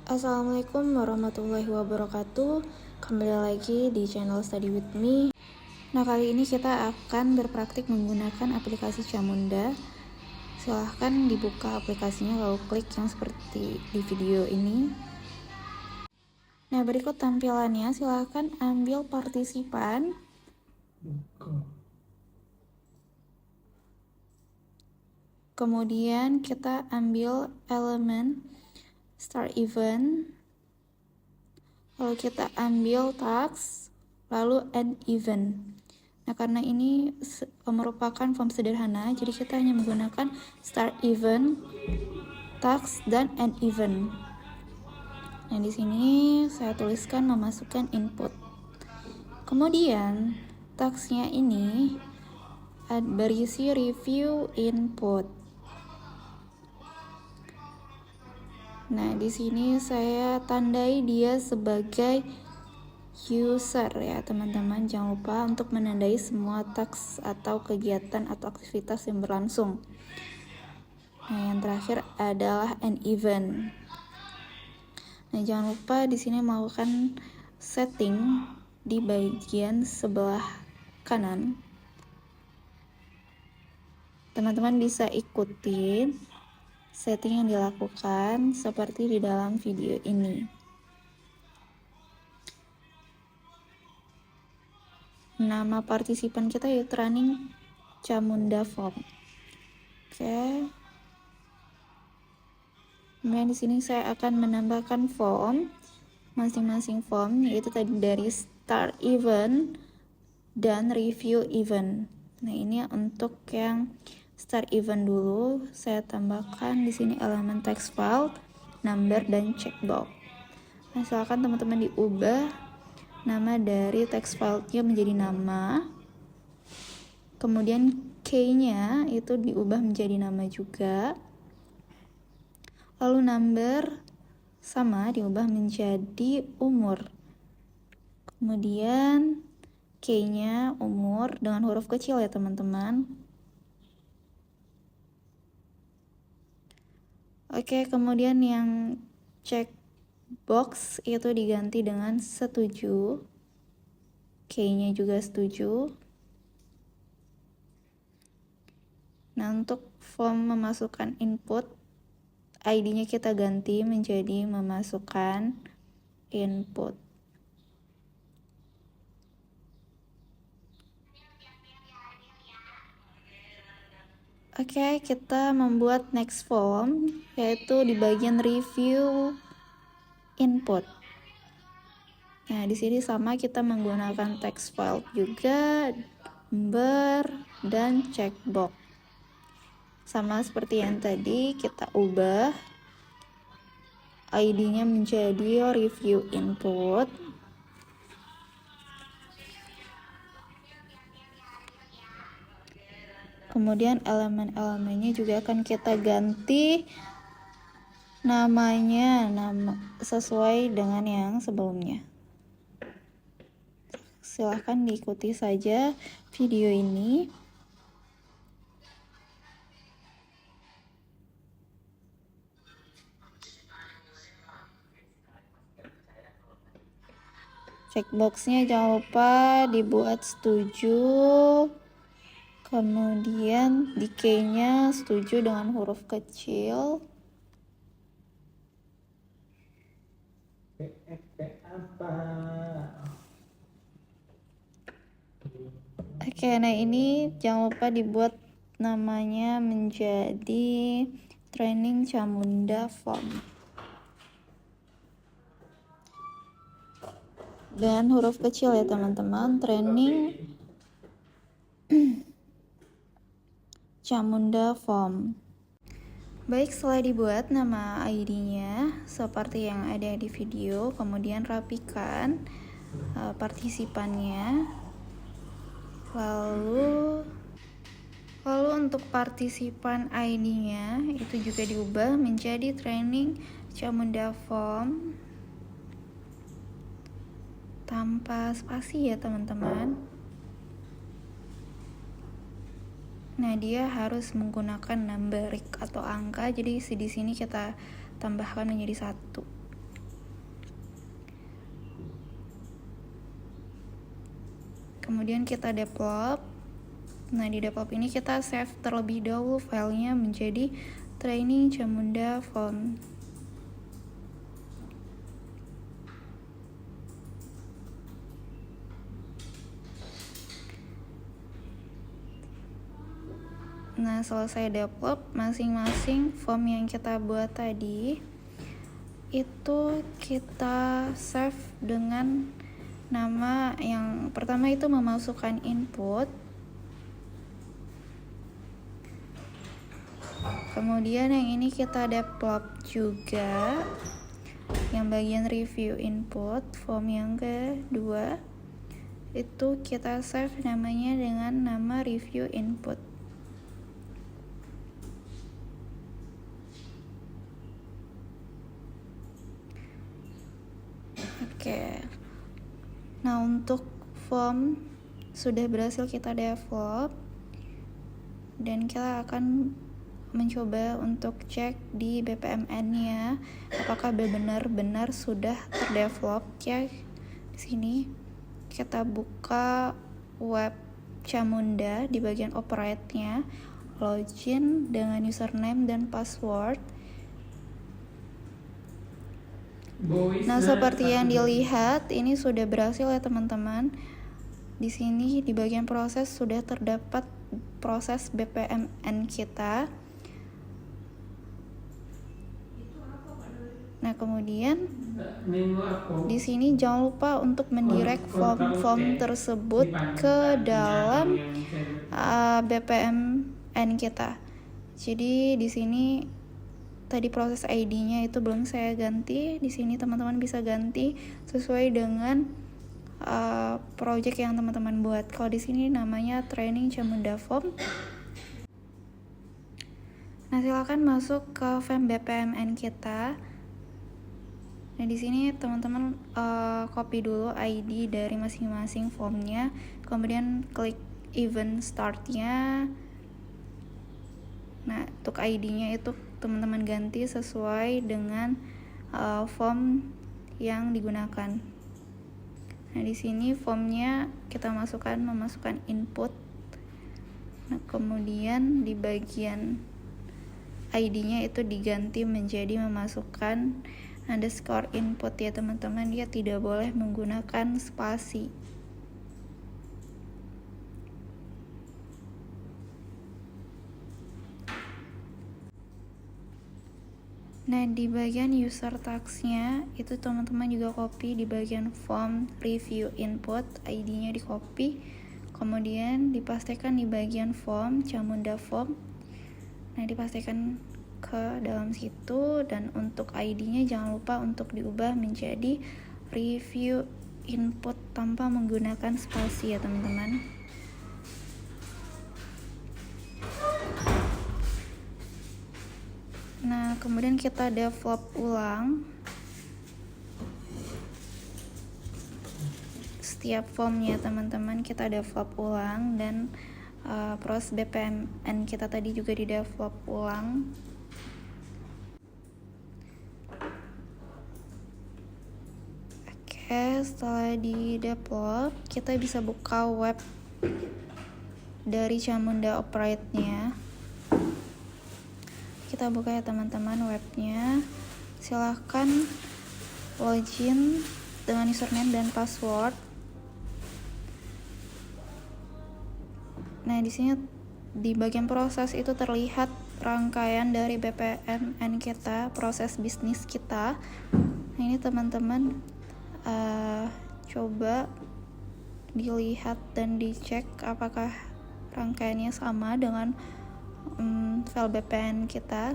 Assalamualaikum warahmatullahi wabarakatuh. Kembali lagi di channel Study With Me. Nah, kali ini kita akan berpraktik menggunakan aplikasi Camunda. Silahkan dibuka aplikasinya lalu klik yang seperti di video ini. Nah, berikut tampilannya. Silahkan ambil partisipan. Kemudian kita ambil elemen start event, lalu kita ambil task, lalu end event. Nah, karena ini merupakan form sederhana, jadi kita hanya menggunakan start event, task, dan end event. Nah, di sini saya tuliskan memasukkan input. Kemudian tasknya ini berisi review input. Nah, di sini saya tandai dia sebagai user ya, teman-teman. Jangan lupa untuk menandai semua task atau kegiatan atau aktivitas yang berlangsung. Nah, yang terakhir adalah an event. Nah, jangan lupa di sini melakukan setting di bagian sebelah kanan. Teman-teman bisa ikutin setting yang dilakukan seperti di dalam video ini. Nama partisipan kita yaitu running Camunda form. Oke. Kemudian di sini saya akan menambahkan form, masing-masing form yaitu tadi dari start event dan review event. Nah, ini untuk yang start event dulu, saya tambahkan di sini elemen text file, number, dan checkbox. Nah, silakan teman-teman diubah nama dari text file-nya menjadi nama. Kemudian key-nya itu diubah menjadi nama juga. Lalu number sama diubah menjadi umur. Kemudian key-nya umur dengan huruf kecil ya, teman-teman. Oke, kemudian yang checkbox itu diganti dengan setuju. Key-nya juga setuju. Nah, untuk form memasukkan input, ID-nya kita ganti menjadi memasukkan input. Oke, kita membuat next form, yaitu di bagian review input. Nah, di sini sama kita menggunakan text file juga, number, dan checkbox. Sama seperti yang tadi, kita ubah ID-nya menjadi review input. Kemudian elemen-elemennya juga akan kita ganti namanya sesuai dengan yang sebelumnya. Silahkan diikuti saja video ini. Checkboxnya jangan lupa dibuat setuju. Kemudian di key-nya setuju dengan huruf kecil. Oke, nah ini jangan lupa dibuat namanya menjadi training Camunda form. Dan huruf kecil ya, teman-teman. Training Camunda form. Baik, setelah dibuat nama ID-nya seperti yang ada di video, kemudian rapikan partisipannya. Lalu untuk partisipan ID-nya itu juga diubah menjadi training Camunda form tanpa spasi ya, teman-teman. Nah, dia harus menggunakan numerik atau angka, jadi di sini kita tambahkan menjadi 1. Kemudian kita develop. Nah, di develop ini kita save terlebih dahulu filenya menjadi training Camunda Form. Nah, selesai develop, masing-masing form yang kita buat tadi itu kita save dengan nama yang pertama itu memasukkan input. Kemudian yang ini kita develop juga, yang bagian review input. Form yang kedua itu kita save namanya dengan nama review input. Oke. Nah, untuk form sudah berhasil kita develop dan kita akan mencoba untuk cek di BPMN-nya apakah benar-benar sudah terdevelop ya. Di sini kita buka web Camunda di bagian operate-nya, login dengan username dan password. Nah, seperti yang dilihat ini sudah berhasil ya teman-teman. Di sini di bagian proses sudah terdapat proses BPMN kita. Nah, kemudian di sini jangan lupa untuk mendirect form tersebut ke dalam BPMN kita. Jadi di sini tadi proses ID-nya itu belum saya ganti. Di sini teman-teman bisa ganti sesuai dengan project yang teman-teman buat. Kalau di sini namanya training Camunda Form. Nah, silakan masuk ke form BPMN kita. Nah, di sini teman-teman copy dulu ID dari masing-masing formnya, kemudian klik event start-nya. Nah, untuk ID-nya itu teman-teman ganti sesuai dengan form yang digunakan. Nah, di sini formnya kita memasukkan input. Nah, kemudian di bagian ID-nya itu diganti menjadi memasukkan underscore input ya teman-teman, dia tidak boleh menggunakan spasi. Nah, di bagian user tags-nya itu teman-teman juga copy di bagian form review input, ID-nya di copy, kemudian dipastikan di bagian form Camunda Form. Nah, dipastikan ke dalam situ, dan untuk ID-nya jangan lupa untuk diubah menjadi review input tanpa menggunakan spasi ya teman-teman. Nah, kemudian kita develop ulang setiap formnya teman-teman, kita develop ulang, dan proses BPMN kita tadi juga di develop ulang. Oke, setelah di develop kita bisa buka web dari Camunda Operate-nya. Kita buka ya teman-teman webnya. Silahkan login dengan username dan password. Nah, di sini di bagian proses itu terlihat rangkaian dari BPMN kita, proses bisnis kita. Nah, ini teman-teman coba dilihat dan dicek apakah rangkaiannya sama dengan file BPMN kita.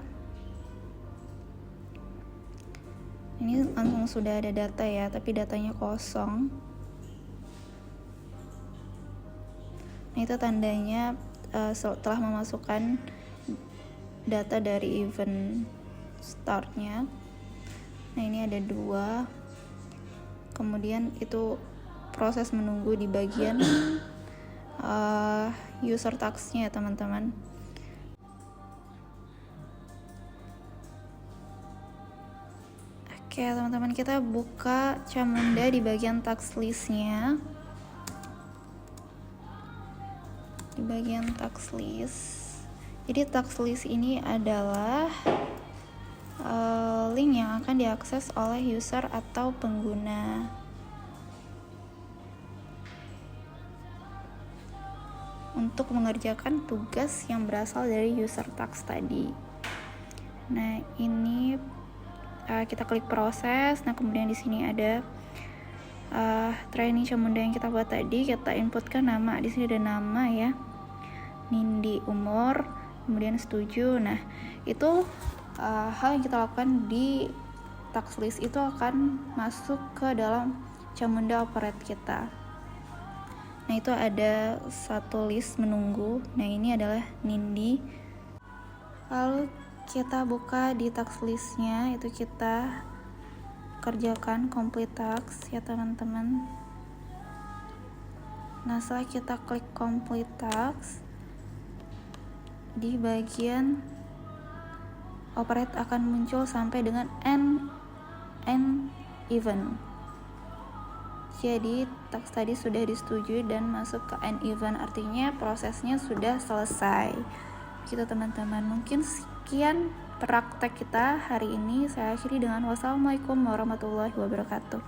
Ini langsung sudah ada data ya, tapi datanya kosong. Nah, itu tandanya setelah memasukkan data dari event startnya. Nah, ini ada 2. Kemudian itu proses menunggu di bagian user tags-nya ya teman-teman. Oke teman-teman, kita buka Camunda di bagian tags list-nya. di bagian tax list. Jadi tax list ini adalah link yang akan diakses oleh user atau pengguna. Untuk mengerjakan tugas yang berasal dari user tax tadi. Nah, ini kita klik proses. Nah, kemudian di sini ada training Camunda yang kita buat tadi. Kita inputkan nama. Di sini ada nama ya, Nindi, umur, kemudian setuju. Nah, itu hal yang kita lakukan di tax list itu akan masuk ke dalam Camunda operate kita. Nah, itu ada satu list menunggu. Nah, ini adalah Nindi. Lalu kita buka di tax listnya, itu kita kerjakan complete task ya teman-teman. Nah, setelah kita klik complete task, di bagian operate akan muncul sampai dengan end event. Jadi task tadi sudah disetujui dan masuk ke end event, artinya prosesnya sudah selesai. Gitu teman-teman. Mungkin sekian praktek kita hari ini. Saya akhiri dengan wassalamualaikum warahmatullahi wabarakatuh.